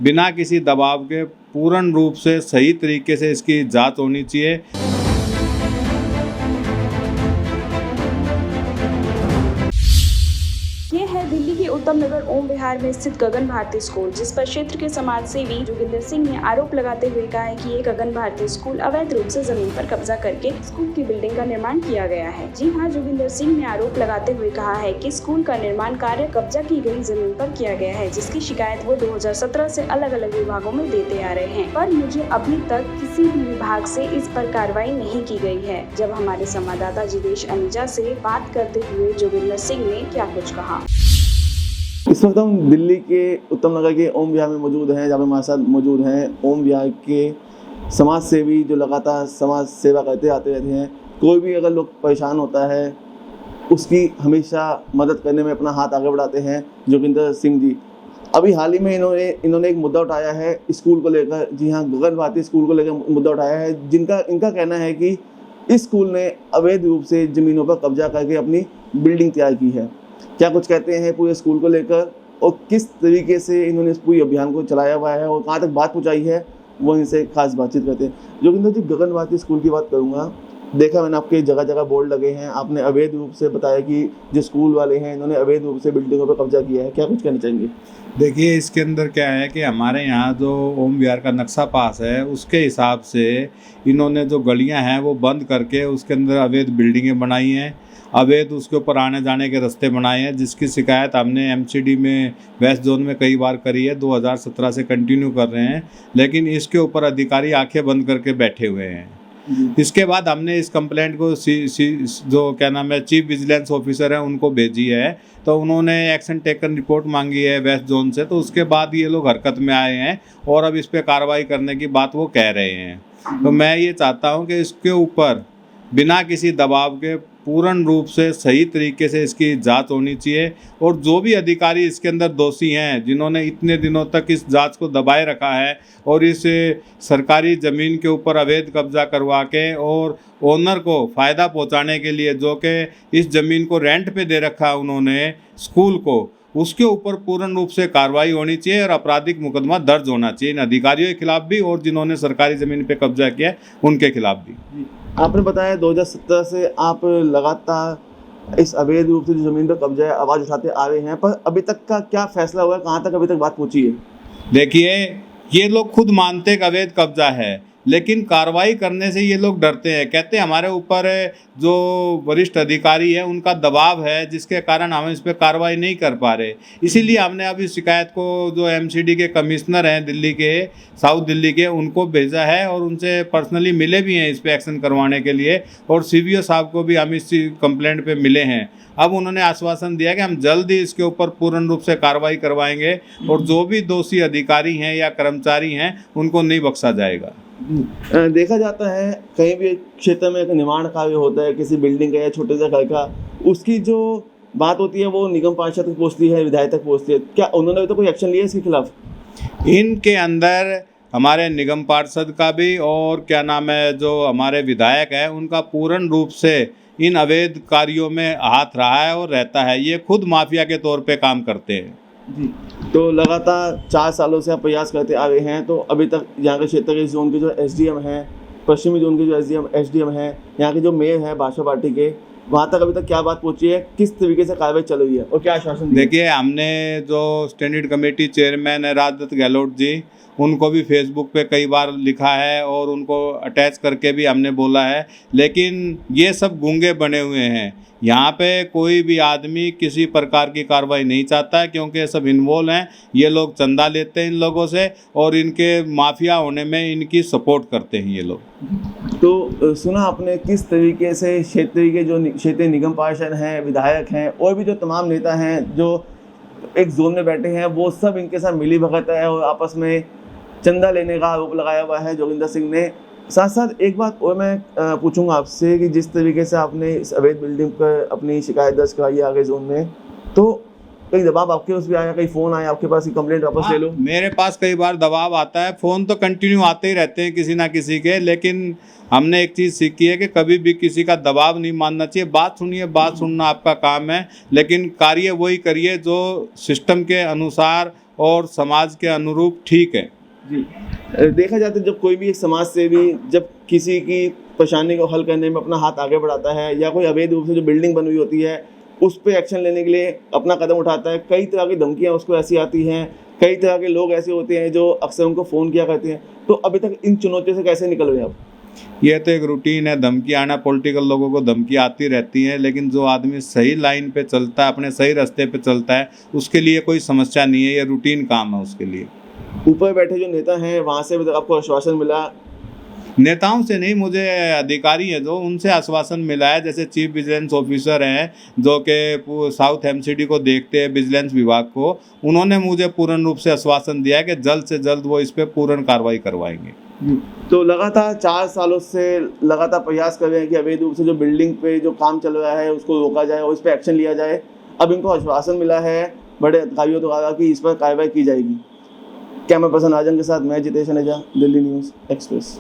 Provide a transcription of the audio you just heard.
बिना किसी दबाव के पूर्ण रूप से सही तरीके से इसकी जांच होनी चाहिए। ये है दिल्ली के उत्तम नगर ओम विहार में स्थित गगन भारती स्कूल, जिस पर क्षेत्र के समाज सेवी जोगिंदर सिंह ने आरोप लगाते हुए कहा है कि ये गगन भारती स्कूल अवैध रूप से जमीन पर कब्जा करके स्कूल की बिल्डिंग का निर्माण किया गया है। जी हां, जोगिंदर सिंह ने आरोप लगाते हुए कहा है कि स्कूल का निर्माण कार्य कब्जा की गई जमीन पर किया गया है, जिसकी शिकायत वो 2017 से अलग अलग विभागों में देते आ रहे हैं, पर मुझे अभी तक किसी भी विभाग से इस पर कार्रवाई नहीं की गई है। जब हमारे संवाददाता जिदेश अनीजा से बात करते हुए जोगिंदर सिंह ने क्या कुछ कहा। इस वक्त हम दिल्ली के उत्तम नगर के ओम विहार में मौजूद हैं, जहाँ पे हमारे साथ मौजूद हैं ओम विहार के समाज सेवी जो लगातार समाज सेवा करते आते रहते हैं। कोई भी अगर लोग परेशान होता है उसकी हमेशा मदद करने में अपना हाथ आगे बढ़ाते हैं जोगिंदर सिंह जी। अभी हाल ही में इन्होंने एक मुद्दा उठाया है स्कूल को लेकर। जी हाँ, गगन भारती स्कूल को लेकर मुद्दा उठाया है, इनका कहना है कि इस स्कूल ने अवैध रूप से ज़मीनों पर कब्जा करके अपनी बिल्डिंग तैयार की है। क्या कुछ कहते हैं पूरे स्कूल को लेकर और किस तरीके से इन्होंने इस पूरे अभियान को चलाया हुआ है और कहाँ तक बात पहुँचाई है, वो इनसे खास बातचीत करते हैं। जोगिंदर जी, गगन भारती स्कूल की बात करूँगा। देखा मैंने आपके जगह जगह बोर्ड लगे हैं, आपने अवैध रूप से बताया कि जो स्कूल वाले हैं इन्होंने अवैध रूप से बिल्डिंगों पर कब्जा किया है। क्या कुछ कहना चाहेंगे? देखिए, इसके अंदर क्या है कि हमारे यहाँ जो ओम विहार का नक्शा पास है उसके हिसाब से इन्होंने जो गलियाँ हैं वो बंद करके उसके अंदर अवैध बिल्डिंगें बनाई हैं, अवैध उसके ऊपर आने जाने के रास्ते बनाए हैं, जिसकी शिकायत हमने एमसीडी में वेस्ट जोन में कई बार करी है। 2017 से कंटिन्यू कर रहे हैं, लेकिन इसके ऊपर अधिकारी आंखें बंद करके बैठे हुए हैं। इसके बाद हमने इस कंप्लेंट को जो क्या नाम है चीफ विजिलेंस ऑफिसर है उनको भेजी है, तो उन्होंने एक्शन टेकन रिपोर्ट मांगी है वेस्ट जोन से। तो उसके बाद ये लोग हरकत में आए हैं और अब इस पर कार्रवाई करने की बात वो कह रहे हैं। तो मैं ये चाहता हूँ कि इसके ऊपर बिना किसी दबाव के पूर्ण रूप से सही तरीके से इसकी जांच होनी चाहिए, और जो भी अधिकारी इसके अंदर दोषी हैं जिन्होंने इतने दिनों तक इस जांच को दबाए रखा है और इस सरकारी ज़मीन के ऊपर अवैध कब्जा करवा के और ओनर को फ़ायदा पहुंचाने के लिए जो कि इस ज़मीन को रेंट पे दे रखा है उन्होंने स्कूल को, उसके ऊपर पूर्ण रूप से कार्रवाई होनी चाहिए और आपराधिक मुकदमा दर्ज होना चाहिए इन अधिकारियों के खिलाफ भी और जिन्होंने सरकारी ज़मीन पे कब्जा किया है उनके खिलाफ भी। आपने बताया 2017 से आप लगातार इस अवैध रूप से जो ज़मीन पर कब्जा है आवाज़ उठाते आ रहे हैं, पर अभी तक का क्या फैसला हुआ है? कहाँ तक अभी तक बात पहुँची है? देखिए, ये लोग खुद मानते हैं कि अवैध कब्जा है, लेकिन कार्रवाई करने से ये लोग डरते हैं। कहते हैं हमारे ऊपर जो वरिष्ठ अधिकारी है उनका दबाव है, जिसके कारण हम इस पर कार्रवाई नहीं कर पा रहे। इसीलिए हमने अब इस शिकायत को जो एमसीडी के कमिश्नर हैं दिल्ली के, साउथ दिल्ली के, उनको भेजा है और उनसे पर्सनली मिले भी हैं इस पर एक्शन करवाने के लिए, और सीबीओ साहब को भी हम इस कंप्लेंट पे मिले हैं। अब उन्होंने आश्वासन दिया कि हम जल्द ही इसके ऊपर पूर्ण रूप से कार्रवाई करवाएंगे और जो भी दोषी अधिकारी हैं या कर्मचारी हैं उनको नहीं बख्शा जाएगा। देखा जाता है कहीं भी क्षेत्र में एक निर्माण कार्य होता है किसी बिल्डिंग का या छोटे से घर का, उसकी जो बात होती है वो निगम पार्षद तक पहुँचती है, विधायक तक पहुँचती है। क्या उन्होंने अभी तो कोई एक्शन लिया इसके खिलाफ? इनके अंदर हमारे निगम पार्षद का भी और क्या नाम है जो हमारे विधायक है उनका पूर्ण रूप से इन अवैध कार्यों में हाथ रहा है और रहता है। ये खुद माफिया के तौर पे काम करते हैं जी। तो लगातार 4 सालों से आप प्रयास करते आ रहे हैं, तो अभी तक यहाँ के क्षेत्र के जोन के जो एसडीएम हैं, पश्चिमी जोन के जो एसडीएम हैं, यहाँ के जो मेयर हैं भाजपा पार्टी के, वहाँ तक अभी तक क्या बात पहुँची है? किस तरीके से कार्रवाई चल रही है और क्या आश्वासन? देखिए, हमने जो स्टैंडिंग कमेटी चेयरमैन है राजदत्त गहलोत जी, उनको भी फेसबुक पे कई बार लिखा है और उनको अटैच करके भी हमने बोला है, लेकिन ये सब गूंगे बने हुए हैं। यहाँ पे कोई भी आदमी किसी प्रकार की कार्रवाई नहीं चाहता है, क्योंकि ये सब इन्वॉल्व हैं। ये लोग चंदा लेते हैं इन लोगों से और इनके माफिया होने में इनकी सपोर्ट करते हैं ये लोग। तो सुना आपने किस तरीके से क्षेत्रीय के जो क्षेत्रीय निगम पार्षद हैं, विधायक हैं और भी जो तमाम नेता हैं जो एक जोन में बैठे हैं, वो सब इनके साथ मिली भगत है और आपस में चंदा लेने का आरोप लगाया हुआ है जोगिंदर सिंह ने। साथ साथ एक बात और मैं पूछूंगा आपसे कि जिस तरीके से आपने इस अवैध बिल्डिंग पर अपनी शिकायत दर्ज कराई आगे जोन में, तो कहीं दबाव आपके उस भी आया, कहीं फ़ोन आया आपके पास कि कंप्लेंट वापस ले लो? मेरे पास कई बार दबाव आता है, फ़ोन तो कंटिन्यू आते ही रहते हैं किसी ना किसी के, लेकिन हमने एक चीज़ सीखी है कि कभी भी किसी का दबाव नहीं मानना चाहिए। बात सुनिए, बात सुनना आपका काम है, लेकिन कार्य वही करिए जो सिस्टम के अनुसार और समाज के अनुरूप ठीक है। जी, देखा जाता है जब कोई भी एक समाज सेवी जब किसी की परेशानी को हल करने में अपना हाथ आगे बढ़ाता है या कोई अवैध रूप से जो बिल्डिंग बनी हुई होती है उस पर एक्शन लेने के लिए अपना कदम उठाता है, कई तरह की धमकियाँ उसको ऐसी आती हैं, कई तरह के लोग ऐसे होते हैं जो अक्सर उनको फ़ोन किया करते हैं, तो अभी तक इन चुनौतियों से कैसे निकल गए आप? ये तो एक रूटीन है, धमकी आना, पॉलिटिकल लोगों को धमकी आती रहती है, लेकिन जो आदमी सही लाइन पे चलता है, अपने सही रास्ते पे चलता है, उसके लिए कोई समस्या नहीं है, ये रूटीन काम है उसके लिए। ऊपर बैठे जो नेता हैं वहाँ से आपको आश्वासन मिला? नेताओं से नहीं, मुझे अधिकारी हैं जो उनसे आश्वासन मिला है, जैसे चीफ विजिलेंस ऑफिसर हैं जो कि साउथ एमसीडी को देखते हैं विजिलेंस विभाग को, उन्होंने मुझे पूर्ण रूप से आश्वासन दिया है कि जल्द से जल्द वो इस पर पूर्ण कार्रवाई करवाएंगे। तो लगातार 4 सालों से लगातार प्रयास कर रहे हैं कि अवैध रूप से जो बिल्डिंग पे जो काम चल रहा है उसको रोका जाए और इस पर एक्शन लिया जाए। अब इनको आश्वासन मिला है बड़े अधिकारियों द्वारा कि इस पर कार्रवाई की जाएगी। कैमरा पर्सन आजम के साथ मैं जितेश अनेजा, दिल्ली न्यूज़ एक्सप्रेस।